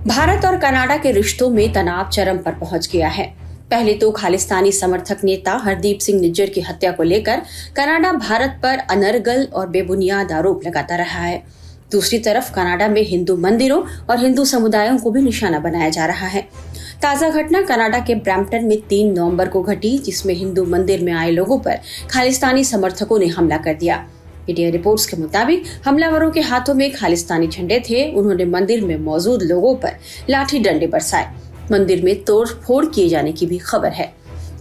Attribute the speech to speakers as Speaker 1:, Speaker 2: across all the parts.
Speaker 1: भारत और कनाडा के रिश्तों में तनाव चरम पर पहुंच गया है। पहले तो खालिस्तानी समर्थक नेता हरदीप सिंह निज्जर की हत्या को लेकर कनाडा भारत पर अनर्गल और बेबुनियाद आरोप लगाता रहा है। दूसरी तरफ कनाडा में हिंदू मंदिरों और हिंदू समुदायों को भी निशाना बनाया जा रहा है। ताजा घटना कनाडा के ब्रैम्पटन में 3 नवंबर को घटी, जिसमें हिंदू मंदिर में आए लोगों पर खालिस्तानी समर्थकों ने हमला कर दिया। मीडिया रिपोर्ट्स के मुताबिक हमलावरों के हाथों में खालिस्तानी झंडे थे। उन्होंने मंदिर में मौजूद लोगों पर लाठी डंडे बरसाए। मंदिर में तोड़ फोड़ किए जाने की भी खबर है।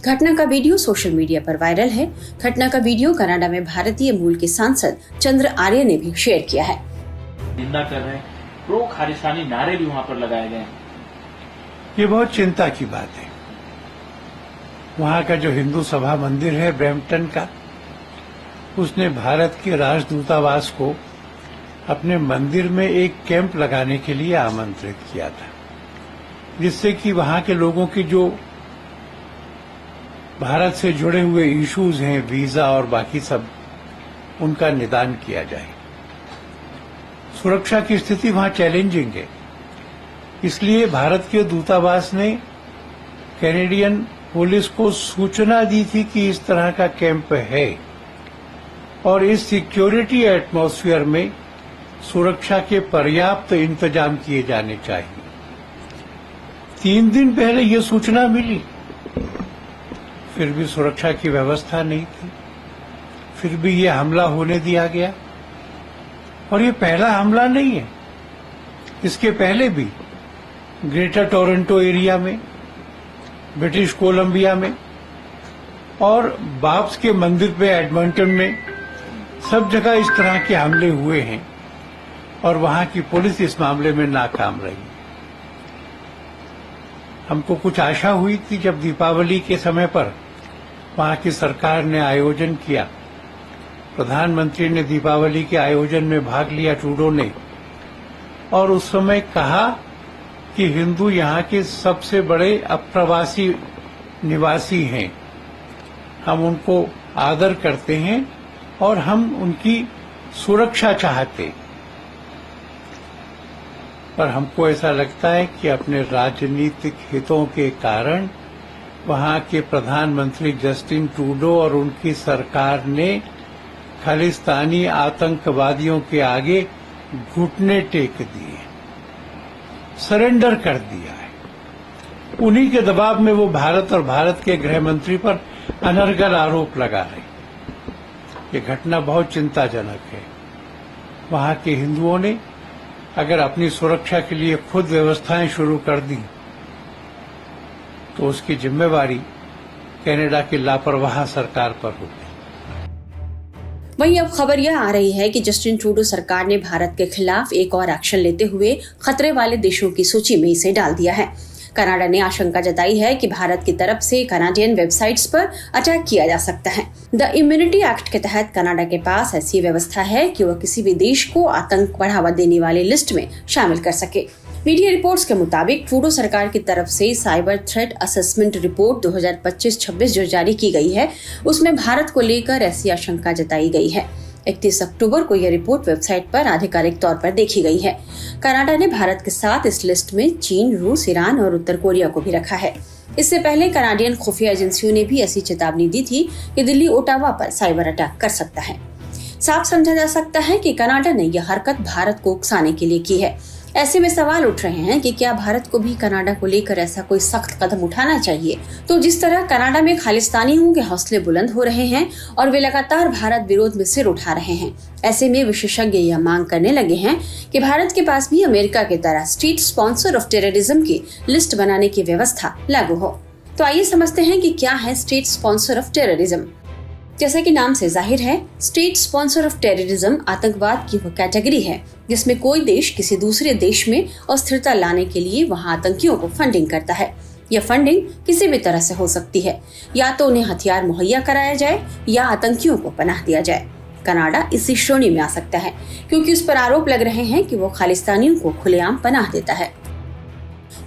Speaker 1: घटना का वीडियो सोशल मीडिया पर वायरल है। घटना का वीडियो कनाडा में भारतीय मूल के सांसद चंद्र आर्य ने भी शेयर किया है।
Speaker 2: निंदा कर रहे हैं, प्रो खालिस्तानी नारे भी वहां पर लगाए गए।
Speaker 3: ये बहुत चिंता की बात है। वहां का जो हिंदू सभा मंदिर है ब्रैम्पटन का, उसने भारत के राजदूतावास को अपने मंदिर में एक कैंप लगाने के लिए आमंत्रित किया था, जिससे कि वहां के लोगों की जो भारत से जुड़े हुए इश्यूज हैं, वीजा और बाकी सब, उनका निदान किया जाए। सुरक्षा की स्थिति वहां चैलेंजिंग है, इसलिए भारत के दूतावास ने कैनेडियन पुलिस को सूचना दी थी कि इस तरह का कैंप है और इस सिक्योरिटी एटमॉस्फेयर में सुरक्षा के पर्याप्त इंतजाम किए जाने चाहिए। 3 दिन पहले ये सूचना मिली, फिर भी सुरक्षा की व्यवस्था नहीं थी, फिर भी ये हमला होने दिया गया। और ये पहला हमला नहीं है, इसके पहले भी ग्रेटर टोरंटो एरिया में, ब्रिटिश कोलंबिया में और बाब्स के मंदिर पे एडमंटन में, सब जगह इस तरह के हमले हुए हैं और वहां की पुलिस इस मामले में नाकाम रही। हमको कुछ आशा हुई थी जब दीपावली के समय पर वहां की सरकार ने आयोजन किया, प्रधानमंत्री ने दीपावली के आयोजन में भाग लिया, ट्रूडो ने, और उस समय कहा कि हिंदू यहाँ के सबसे बड़े अप्रवासी निवासी हैं, हम उनको आदर करते हैं और हम उनकी सुरक्षा चाहते। पर हमको ऐसा लगता है कि अपने राजनीतिक हितों के कारण वहां के प्रधानमंत्री जस्टिन ट्रूडो और उनकी सरकार ने खालिस्तानी आतंकवादियों के आगे घुटने टेक दिए, सरेंडर कर दिया है। उन्हीं के दबाव में वो भारत और भारत के गृह मंत्री पर अनर्गल आरोप लगा रहे। ये घटना बहुत चिंताजनक है। वहां के हिंदुओं ने अगर अपनी सुरक्षा के लिए खुद व्यवस्थाएं शुरू कर दी तो उसकी जिम्मेवारी कनाडा की लापरवाह सरकार पर होगी।
Speaker 1: वहीं अब खबर यह आ रही है कि जस्टिन ट्रूडो सरकार ने भारत के खिलाफ एक और एक्शन लेते हुए खतरे वाले देशों की सूची में इसे डाल दिया है। कनाडा ने आशंका जताई है कि भारत की तरफ से कनाडियन वेबसाइट्स पर अटैक किया जा सकता है। द इम्यूनिटी एक्ट के तहत कनाडा के पास ऐसी व्यवस्था है कि वह किसी भी देश को आतंक बढ़ावा देने वाली लिस्ट में शामिल कर सके। मीडिया रिपोर्ट्स के मुताबिक ट्रूडो सरकार की तरफ से साइबर थ्रेट असेसमेंट रिपोर्ट 2025-26 जो जारी की गई है, उसमें भारत को लेकर ऐसी आशंका जताई गई है। 31 अक्टूबर को यह रिपोर्ट वेबसाइट पर आधिकारिक तौर पर देखी गई है। कनाडा ने भारत के साथ इस लिस्ट में चीन, रूस, ईरान और उत्तर कोरिया को भी रखा है। इससे पहले कनाडियन खुफिया एजेंसियों ने भी ऐसी चेतावनी दी थी कि दिल्ली ओटावा पर साइबर अटैक कर सकता है। साफ समझा जा सकता है कि कनाडा ने यह हरकत भारत को उकसाने के लिए की है। ऐसे में सवाल उठ रहे हैं कि क्या भारत को भी कनाडा को लेकर ऐसा कोई सख्त कदम उठाना चाहिए। तो जिस तरह कनाडा में खालिस्तानियों के हौसले बुलंद हो रहे हैं और वे लगातार भारत विरोध में सिर उठा रहे हैं, ऐसे में विशेषज्ञ यह मांग करने लगे हैं कि भारत के पास भी अमेरिका की तरह स्टेट स्पॉन्सर ऑफ टेररिज्म की लिस्ट बनाने की व्यवस्था लागू हो। तो आइए समझते हैं कि क्या है स्टेट स्पॉन्सर ऑफ टेररिज्म। जैसा कि नाम से जाहिर है, स्टेट स्पॉन्सर ऑफ टेररिज्म आतंकवाद की वो कैटेगरी है जिसमें कोई देश किसी दूसरे देश में अस्थिरता लाने के लिए वहां आतंकियों को फंडिंग करता है। यह फंडिंग किसी भी तरह से हो सकती है, या तो उन्हें हथियार मुहैया कराया जाए या आतंकियों को पनाह दिया जाए। कनाडा इसी श्रेणी में आ सकता है क्योंकि उस पर आरोप लग रहे हैं कि वो खालिस्तानियों को खुलेआम पनाह देता है।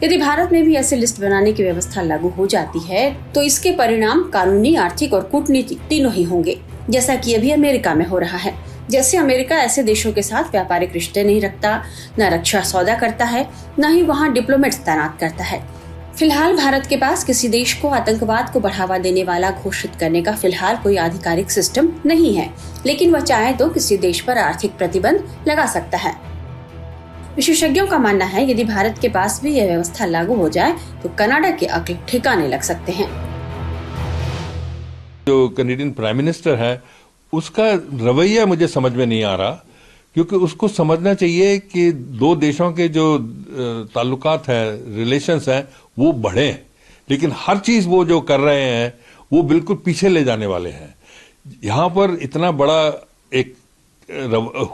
Speaker 1: यदि भारत में भी ऐसे लिस्ट बनाने की व्यवस्था लागू हो जाती है तो इसके परिणाम कानूनी, आर्थिक और कूटनीतिक तीनों ही होंगे, जैसा कि अभी अमेरिका में हो रहा है, जैसे अमेरिका ऐसे देशों के साथ व्यापारिक रिश्ते नहीं रखता, न रक्षा सौदा करता है, न ही वहाँ डिप्लोमेट्स तैनात करता है। फिलहाल भारत के पास किसी देश को आतंकवाद को बढ़ावा देने वाला घोषित करने का फिलहाल कोई आधिकारिक सिस्टम नहीं है, लेकिन वह चाहे तो किसी देश पर आर्थिक प्रतिबंध लगा सकता है। विशेषज्ञों का मानना है यदि भारत के पास भी यह व्यवस्था लागू हो जाए तो कनाडा के अक्ल ठिकाने लग सकते हैं।
Speaker 4: जो कनाडियन प्राइम मिनिस्टर है उसका रवैया मुझे समझ में नहीं आ रहा, क्योंकि उसको समझना चाहिए कि दो देशों के जो ताल्लुकात हैं, रिलेशंस हैं, वो बढ़े, लेकिन हर चीज वो जो कर रहे हैं वो बिल्कुल पीछे ले जाने वाले हैं। यहाँ पर इतना बड़ा एक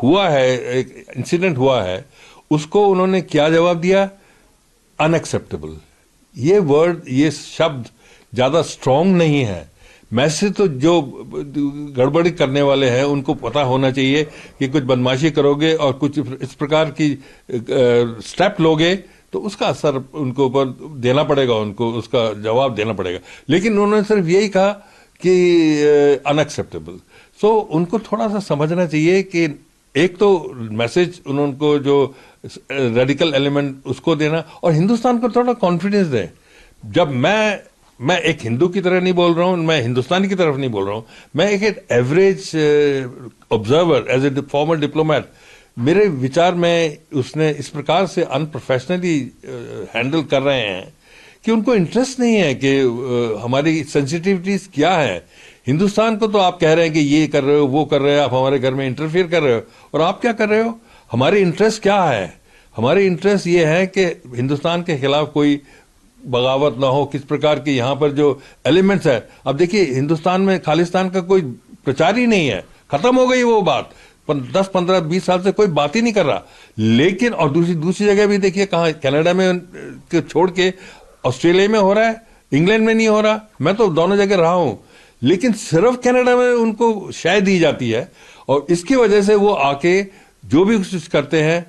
Speaker 4: हुआ है, एक इंसिडेंट हुआ है, उसको उन्होंने क्या जवाब दिया? अनएक्सेप्टेबल। ये वर्ड, ये शब्द ज्यादा स्ट्रांग नहीं है। मैसेज तो जो गड़बड़ी करने वाले हैं उनको पता होना चाहिए कि कुछ बदमाशी करोगे और कुछ इस प्रकार की स्टेप लोगे तो उसका असर उनको ऊपर देना पड़ेगा, उनको उसका जवाब देना पड़ेगा। लेकिन उन्होंने सिर्फ यही कहा कि अनएक्सेप्टेबल। सो उनको थोड़ा सा समझना चाहिए कि एक तो मैसेज उनको जो रेडिकल एलिमेंट उसको देना, और हिंदुस्तान को थोड़ा कॉन्फिडेंस दें। जब मैं एक हिंदू की तरह नहीं बोल रहा हूं, मैं हिंदुस्तानी की तरफ नहीं बोल रहा हूं, मैं एक average observer, as a former diplomat, मेरे विचार में उसने इस प्रकार से अनप्रोफेशनली हैंडल कर रहे हैं कि उनको इंटरेस्ट नहीं है कि हमारी सेंसिटिविटीज क्या है। हिंदुस्तान को तो आप कह रहे हैं कि ये कर रहे हो, वो कर रहे हो, आप हमारे घर में इंटरफियर कर रहे हो, और आप क्या कर रहे हो? हमारी इंटरेस्ट क्या है? हमारी इंटरेस्ट ये है कि हिंदुस्तान के खिलाफ कोई बगावत ना हो, किस प्रकार के यहाँ पर जो एलिमेंट्स है। अब देखिए, हिंदुस्तान में खालिस्तान का कोई प्रचार ही नहीं है, खत्म हो गई वो बात। 10, 15, 20 साल से कोई बात ही नहीं कर रहा। लेकिन और दूसरी जगह भी देखिए, कहाँ कनाडा में छोड़ के ऑस्ट्रेलिया में हो रहा है, इंग्लैंड में नहीं हो रहा। मैं तो दोनों जगह रहा हूं, लेकिन सिर्फ कनाडा में उनको शय दी जाती है, और इसकी वजह से वो आके जो भी कुछ करते हैं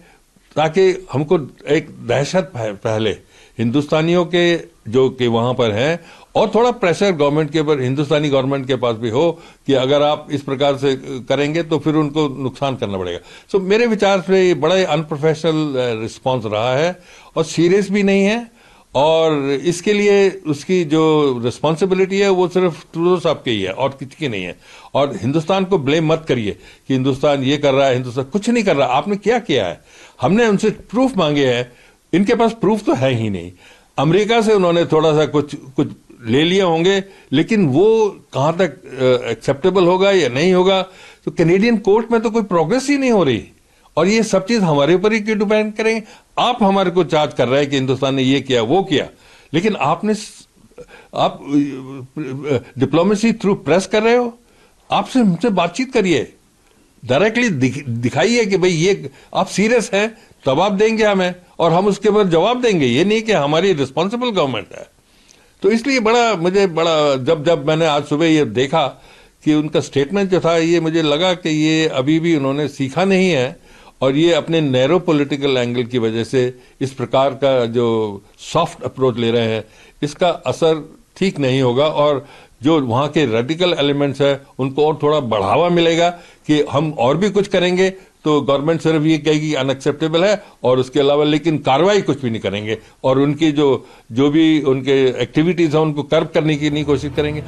Speaker 4: ताकि हमको एक दहशत पहले हिंदुस्तानियों के जो कि वहां पर हैं, और थोड़ा प्रेशर गवर्नमेंट के ऊपर, हिंदुस्तानी गवर्नमेंट के पास भी हो कि अगर आप इस प्रकार से करेंगे तो फिर उनको नुकसान करना पड़ेगा। सो मेरे विचार से ये बड़ा अनप्रोफेशनल रिस्पॉन्स रहा है और सीरियस भी नहीं है, और इसके लिए उसकी जो रिस्पॉन्सिबिलिटी है वो सिर्फ ट्रूडो साहब की ही है और किसी की नहीं है। और हिंदुस्तान को ब्लेम मत करिए कि हिंदुस्तान ये कर रहा है, हिंदुस्तान कुछ नहीं कर रहा। आपने क्या किया है? हमने उनसे प्रूफ मांगे हैं, इनके पास प्रूफ तो है ही नहीं। अमेरिका से उन्होंने थोड़ा सा कुछ ले लिए होंगे, लेकिन वो कहां तक एक्सेप्टेबल होगा या नहीं होगा। तो कैनेडियन कोर्ट में तो कोई प्रोग्रेस ही नहीं हो रही, और ये सब चीज हमारे ऊपर ही क्यों डिपेंड करेंगे? आप हमारे को चार्ज कर रहे हैं कि हिंदुस्तान ने ये किया वो किया, लेकिन आप डिप्लोमेसी थ्रू प्रेस कर रहे हो। आपसे हमसे बातचीत करिए, डायरेक्टली दिखाइए कि भाई ये आप सीरियस हैं, तब आप देंगे हमें, और हम उसके बाद जवाब देंगे। ये नहीं कि हमारी रिस्पॉन्सिबल गवर्नमेंट है। तो इसलिए मुझे जब मैंने आज सुबह ये देखा कि उनका स्टेटमेंट जो था, ये मुझे लगा कि ये अभी भी उन्होंने सीखा नहीं है, और ये अपने नैरो पॉलिटिकल एंगल की वजह से इस प्रकार का जो सॉफ्ट अप्रोच ले रहे हैं, इसका असर ठीक नहीं होगा। और जो वहां के रेडिकल एलिमेंट्स है उनको और थोड़ा बढ़ावा मिलेगा कि हम और भी कुछ करेंगे, तो गवर्नमेंट सिर्फ ये कहेगी अनएक्सेप्टेबल है, और उसके अलावा लेकिन कार्रवाई कुछ भी नहीं करेंगे, और उनकी जो भी उनके एक्टिविटीज हैं उनको कर्ब करने की नहीं कोशिश करेंगे।